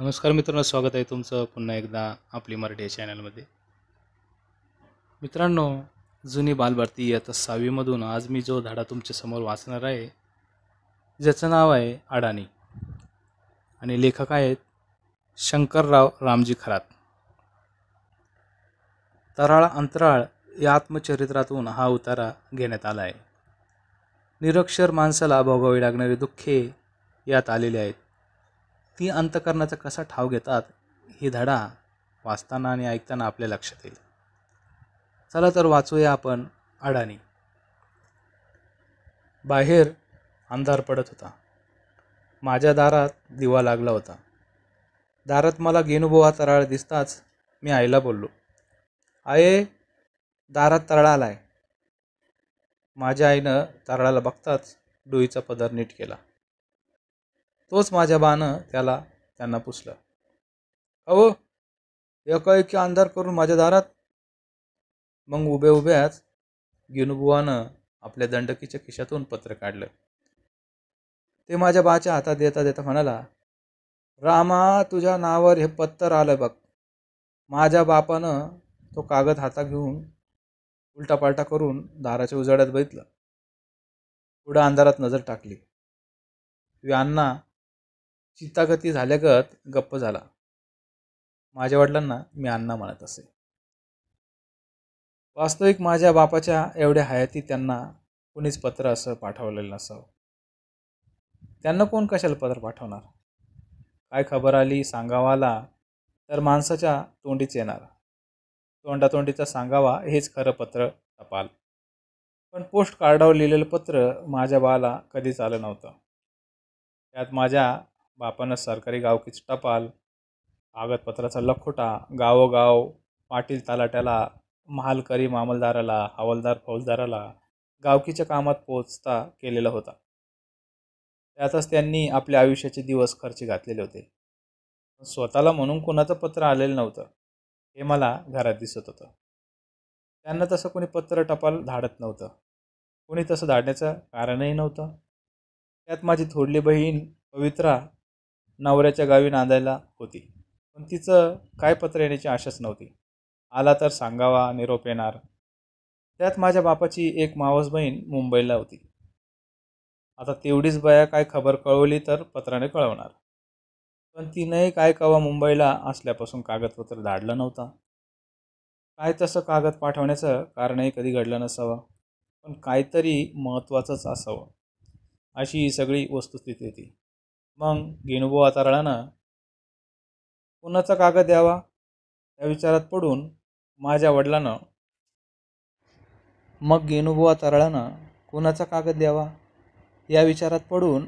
नमस्कार मित्रांनो, स्वागत आहे तुमचं पुन्हा एकदा आपली मराठी या चॅनलमध्ये. मित्रांनो, जुनी बालभारती इयत्ता 6वीमधून आज मी जो धडा तुमच्यासमोर वाचणार आहे, ज्याचं नाव आहे अडाणी आणि लेखक आहेत शंकरराव रामजी खरात. तराळ अंतराळ या आत्मचरित्रातून हा उतारा घेण्यात आला आहे. निरक्षर माणसाला भोगावी लागणारी दुःखे यात आलेली आहेत. ती अंतकरणाचा कसा ठाव घेतात ही धडा वाचताना आणि ऐकताना आपल्या लक्षात येईल. चला तर वाचूया आपण अडाणी. बाहेर अंधार पडत होता. माझ्या दारात दिवा लागला होता. दारात मला गेनुबुवा तराळ दिसताच मी आईला बोललो, आये, दारात तराळ आलाय. माझ्या आईनं तराळाला बघताच डोईचा पदर नीट केला. तोच माझ्या बानं त्यांना पुसलं. अहो, एकाएकी अंधार करून माझ्या दारात. मग उभ्या उभ्याच गेनुबुवानं आपल्या दंडकीच्या खिशातून पत्र काढलं. ते माझ्या बाच्या हातात देता देता म्हणाला, रामा, तुझ्या नावावर हे पत्तर आलं बघ. माझ्या बापानं तो कागद हातात घेऊन उलटापालटा करून दाराच्या उजाड्यात बघितलं. पुढं अंधारात नजर टाकली. अण्णा चित्तागती झाल्यागत गप्प झाला. माझ्या वडिलांना मी अण्णा म्हणत असे. वास्तविक माझ्या बापाच्या एवढ्या हयाती त्यांना कुणीच पत्र असं पाठवलेलं नसावं. त्यांना कोण कशाला पत्र पाठवणार? काय खबर आली सांगावा आला तर माणसाच्या तोंडीच येणार. तोंडातोंडीचा सांगावा हेच खरं पत्र टपाल. पण पोस्ट कार्डावर लिहिलेलं पत्र माझ्या बाला कधीच आलं नव्हतं. त्यात माझ्या बापानं सरकारी गावकीच टपाल, कागदपत्राचा लखोटा, गावोगाव पाटील तलाट्याला, महालकरी मामलदाराला, हवालदार फौजदाराला गावकीच्या कामात पोचता केलेला होता. त्यातच त्यांनी आपल्या आयुष्याचे दिवस खर्ची घातलेले होते. स्वतःला म्हणून कुणाचं पत्र आलेलं नव्हतं हे मला घरात दिसत होतं. त्यांना तसं कोणी पत्र टपाल धाडत नव्हतं. कोणी तसं धाडण्याचं कारणही नव्हतं. त्यात माझी थोरली बहीण पवित्रा नवऱ्याच्या गावी नांदायला होती. पण तिचं काय पत्र येण्याची आशाच नव्हती. आला तर सांगावा, निरोप येणार. त्यात माझ्या बापाची एक मावस बहीण मुंबईला होती. आता तेवढीच बया काय खबर कळवली तर पत्राने कळवणार. पण तिनंही काय कवा मुंबईला असल्यापासून कागदपत्र धाडलं नव्हतं. काय तसं कागद पाठवण्याचं कारणही कधी घडलं नसावं. पण काहीतरी महत्त्वाचंच असावं अशी ही सगळी वस्तुस्थिती होती. मग गेनुबुवा तराळानं कुणाचा कागद द्यावा या विचारात पडून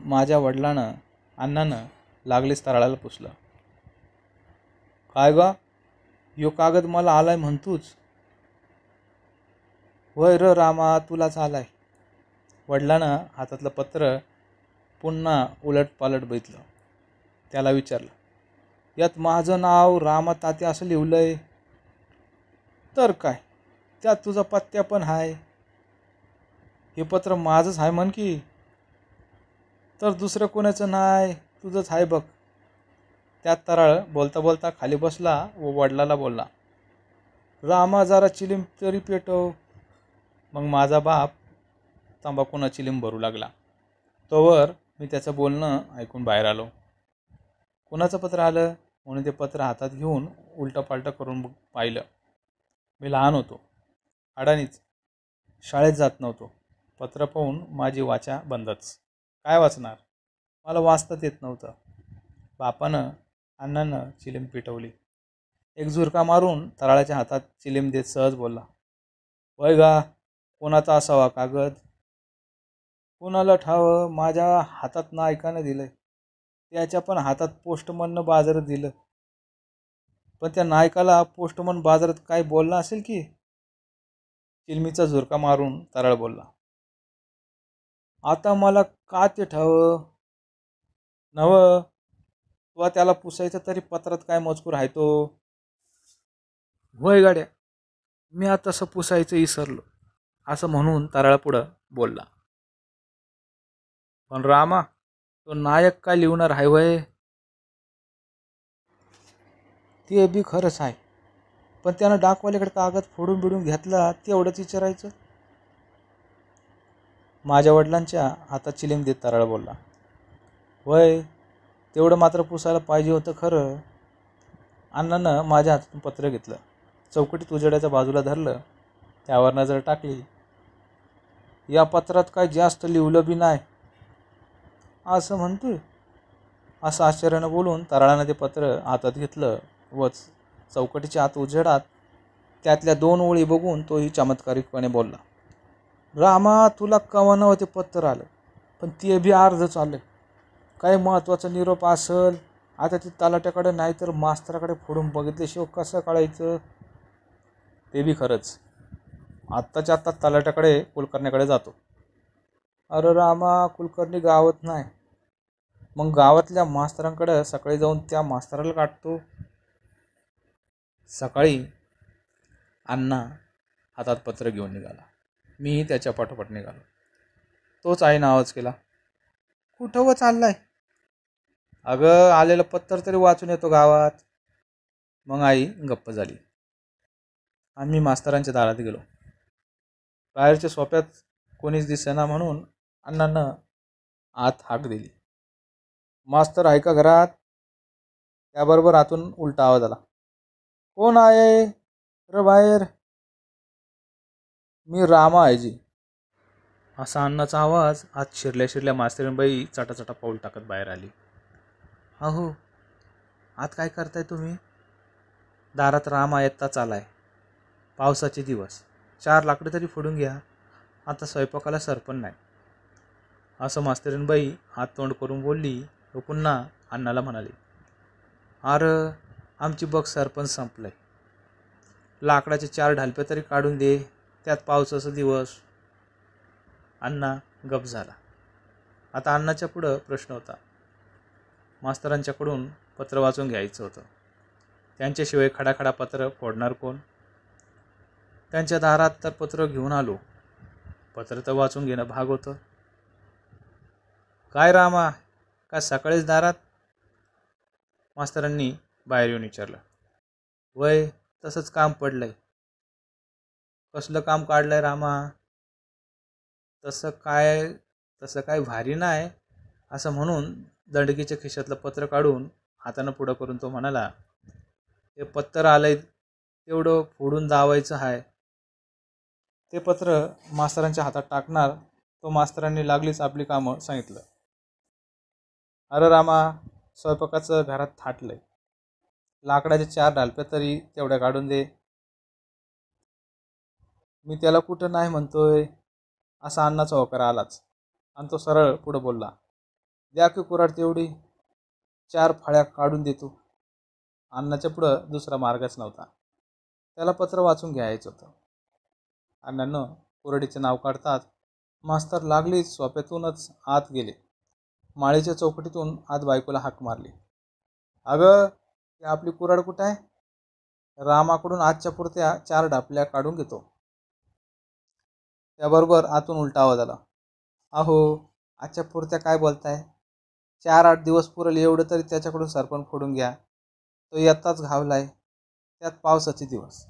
माझ्या वडिलांनं अण्णानं लागलीच तराळाला पुसलं. काय गा, यो कागद मला आलाय म्हणतूच? वय र रामा, तुलाच आलाय. वडिलानं हातातलं पत्र पुन्हा उलटपालट बघितलं. त्याला विचारलं, यात माझं नाव रामा तात्या असं लिहिलंय. तर काय, त्यात तुझा पत्त्या पण हाय. हे पत्र माझंच आहे म्हण की. तर दुसरं कोणाचं नाही, तुझंच आहे बघ. त्यात तराळ बोलता बोलता खाली बसला व वडिलाला बोलला, रामा, जरा चिलीम तरी पेटव. मग माझा बाप तंबाखूनं चिलीम भरू लागला. तोवर मी त्याचं बोलणं ऐकून बाहेर आलो. कुणाचं पत्र आलं म्हणून ते पत्र हातात घेऊन उलटपालटं करून पाहिलं. मी लहान होतो, अडाणीच, शाळेत जात नव्हतो. पत्र पाहून माझी वाचा बंदच. काय वाचणार? मला वाचताच येत नव्हतं. बापानं अण्णानं चिलीम पेटवली. एक झुरका मारून तराळाच्या हातात चिलीम देत सहज बोलला, वय गा, कोणाचा असावा कागद? कुणाला ठाव, माझ्या हातात नायकानं दिलंय. त्याच्या पण हातात पोस्टमननं बाजारात दिलं. पण त्या नायकाला पोस्टमन बाजारात काय बोलला असेल की. चिलमीचा झुरका मारून तराळ बोलला, आता मला का ते ठाव नव, तुला त्याला पुसायचं तरी पत्रात काय मजकूर आहे तो? वय गाड्या, मी आता तसं पुसायचं विसरलो असं म्हणून तराळ पुढं बोलला. पण रामा, तो नायक काय लिहणार आहे वय? ते बी खरंच आहे, पण त्यानं डाकवाल्याकडे कागद फोडून बिडून घेतला तेवढंच विचारायचं. माझ्या वडिलांच्या हातात चिलीम देत तराळ बोलला. वय तेवढं मात्र पुसायला पाहिजे होतं खरं. अण्णानं माझ्या हातातून पत्र घेतलं, चौकटीत उजेडाच्या बाजूला धरलं, त्यावर नजर टाकली. या पत्रात काय जास्त लिहिलं बी नाही असं म्हणतोय. असं आश्चर्यानं बोलून तराळानं ते पत्र हातात घेतलं व चौकटीच्या आत उजेडात त्यातल्या 2 ओळी बघून तोही चमत्कारिकपणे बोलला. रामा, तुला कवा नव्ह ते पत्र आलं, पण ते बी अर्ध चाललं. काही महत्त्वाचा निरोप असल. आता ते तलाट्याकडे नाही तर मास्तराकडे फोडून बघितल्याशिवाय कसं कळायचं. ते बी खरंच. आत्ताच्या आत्ता तलाट्याकडे कुलकर्णीकडे जातो. अरे रामा, कुलकर्णी गावात नाही. मग गावातल्या मास्तरांकडे सकाळी जाऊन त्या मास्तराला काढतो. सकाळी अण्णा हातात पत्र घेऊन निघाला. मीही त्याच्या पाठोपाठ निघालो. तोच आईनं आवाज केला, कुठं व चाललाय? अगं, आलेलं पत्र तरी वाचून येतो गावात. मग आई गप्प झाली आणि मी मास्तरांच्या दारात गेलो. बाहेरच्या सोप्यात कोणीच दिसेना म्हणून अण्णानं आत हाक दिली. मास्तर आहे का घरात? त्याबरोबर आतून उलटा आवाज आला, कोण आहे र बाहेर? मी रामा आहे जी. असा अण्णाचा आवाज आत शिरल्या शिरल्या मास्तरीणबाई चटाचटा पाऊल टाकत बाहेर आली. अहो, आत काय करताय तुम्ही? दारात रामा येताच आलाय. पावसाचे दिवस, 4 लाकडं तरी फोडून घ्या. आता स्वयंपाकाला सरपण नाही. असं मास्तरीणबाई हात तोंड करून बोलली व पुन्हा अण्णाला म्हणाली, अरे आमची बघ सरपंच संपलंय. लाकडाचे 4 ढालपे तरी काढून दे, त्यात पावसाचा दिवस. अण्णा गप झाला. आता अण्णाच्या पुढं प्रश्न होता. मास्तरांच्याकडून पत्र वाचून घ्यायचं होतं. त्यांच्याशिवाय खडाखडा पत्र फोडणार कोण? त्यांच्या दारात तर पत्र घेऊन आलो. पत्र तर वाचून घेणं भाग होतं. काय रामा, काय सकाळीच दारात? मास्तरांनी बाहेर येऊन विचारलं. वय तसंच काम पडलंय. कसलं काम काढलंय रामा? तसं काय भारी नाही. असं म्हणून दंडकीच्या खिशातलं पत्र काढून हातानं पुढं करून तो म्हणाला, ते पत्र आलंय तेवढं फोडून दावायचं आहे. ते पत्र मास्तरांच्या हातात टाकणार तो मास्तरांनी लागलीच आपली कामं सांगितलं. अरे रामा, स्वयंपाकाचं घरात थाटलंय. लाकडाचे 4 ढालपे तरी तेवढ्या काढून दे. मी त्याला कुठं नाही म्हणतोय. असा अण्णाचा होकार आलाच आणि तो सरळ पुढं बोलला, द्या की कुराड तेवढी, 4 फळ्या काढून देतो. अण्णाच्या पुढं दुसरा मार्गच नव्हता. त्याला पत्र वाचून घ्यायचं होतं. अण्णानं कुरडीचे नाव काढतात मास्तर लागलीच सोप्यातूनच आत गेले. माळीच्या चौकटीतून आत बायकोला हाक मारली. अगं, ती आपली कुराड कुठं आहे? रामाकडून आजच्या पुरत्या 4 ढापल्या काढून घेतो. त्याबरोबर आतून उलटा आवाज आला, अहो आजच्या पुरत्या काय बोलताय? 4-8 दिवस पुरेल एवढं तरी त्याच्याकडून सरपण फोडून घ्या. तो येताच घावलाय, त्यात पावसाचे दिवस.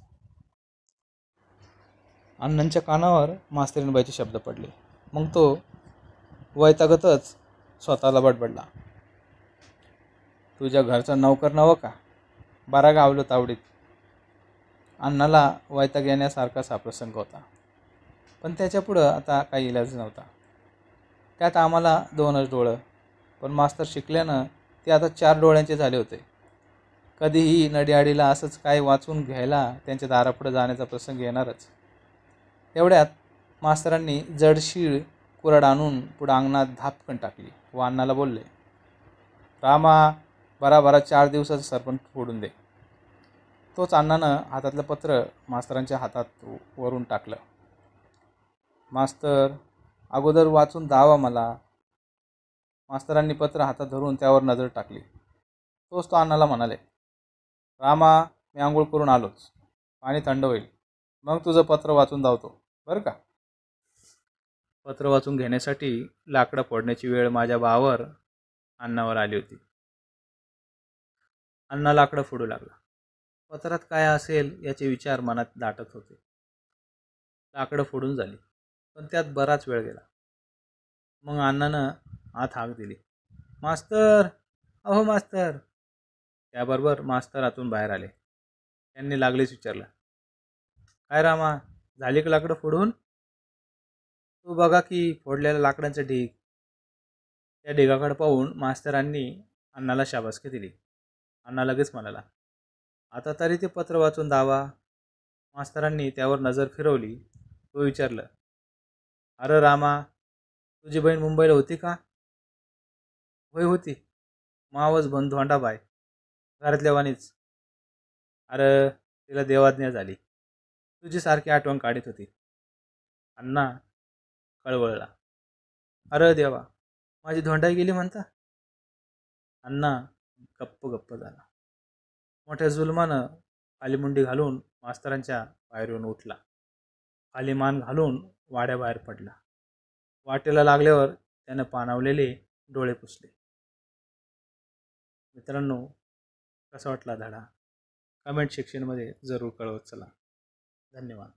अण्णांच्या कानावर मास्तरीणबाईचे शब्द पडले. मग तो वैतागतच स्वतःला बडबडला, तुझ्या घरचा नौकर नवं का? बारा गावलं तावडीत. अण्णाला वैताग येण्यासारखाच हा प्रसंग होता, पण त्याच्यापुढं आता काही इलाज नव्हता. त्यात आम्हाला 2च डोळं, पण मास्तर शिकल्यानं ते आता 4 डोळ्यांचे झाले होते. कधीही नडीआडीला असंच काय वाचून घ्यायला त्यांच्या दारापुढं जाण्याचा प्रसंग येणारच. तेवढ्यात मास्तरांनी जडशीळ कुराड आणून पुढं अंगणात धापकन टाकली व अण्णाला बोलले, रामा, बराबरा 4 दिवसाचं सरपण फोडून दे. तोच अण्णानं हातातलं पत्र मास्तरांच्या हातात वरून टाकलं. मास्तर, अगोदर वाचून दावा मला. मास्तरांनी पत्र हातात धरून त्यावर नजर टाकली. तोच तो अण्णाला म्हणाले, रामा, मी आंघोळ करून आलोच. पाणी थंड होईल, मग तुझं पत्र वाचून धावतो बरं का. पत्र वाचून घेण्यासाठी लाकडं फोडण्याची वेळ माझ्या भावावर अण्णावर आली होती. अण्णा लाकडं फोडू लागला. पत्रात काय असेल याचे विचार मनात दाटत होते. लाकडं फोडून झाली, पण त्यात बराच वेळ गेला. मग अण्णानं आत हाक दिली, मास्तर, अहो मास्तर. त्याबरोबर मास्तर आतून बाहेर आले. त्यांनी लागलीच विचारलं, काय रामा, झाली का लाकडं फोडून? तू बघा की फोडलेल्या लाकडांचं ढीग. त्या ढिगाकडे पाहून मास्तरांनी अण्णाला शाबासकी दिली. अण्णा लगेच म्हणाला, आता तरी ते पत्र वाचून दावा. मास्तरांनी त्यावर नजर फिरवली. तो विचारलं, अरे रामा, तुझी बहीण मुंबईला होती का? होय होती. मावस बंधू धोंडाबाई, घरातल्या वाणीच. अरे तिला देवाज्ञा झाली. तुझी सारखी आठवण काढत होती. अण्णा कळवळला, अरे देवा, माझी धोंडाई गेली म्हणता? अण्णा गप्प गप्प झाला. मोठ्या जुलमानं खाली मुंडी घालून मास्तरांच्या पायरीवरून उठला. खाली मान घालून वाड्याबाहेर पडला. वाटेला लागल्यावर त्यानं पाणावलेले डोळे पुसले. मित्रांनो, कसा वाटला धडा? कमेंट सेक्शनमध्ये जरूर कळवत चला. धन्यवाद.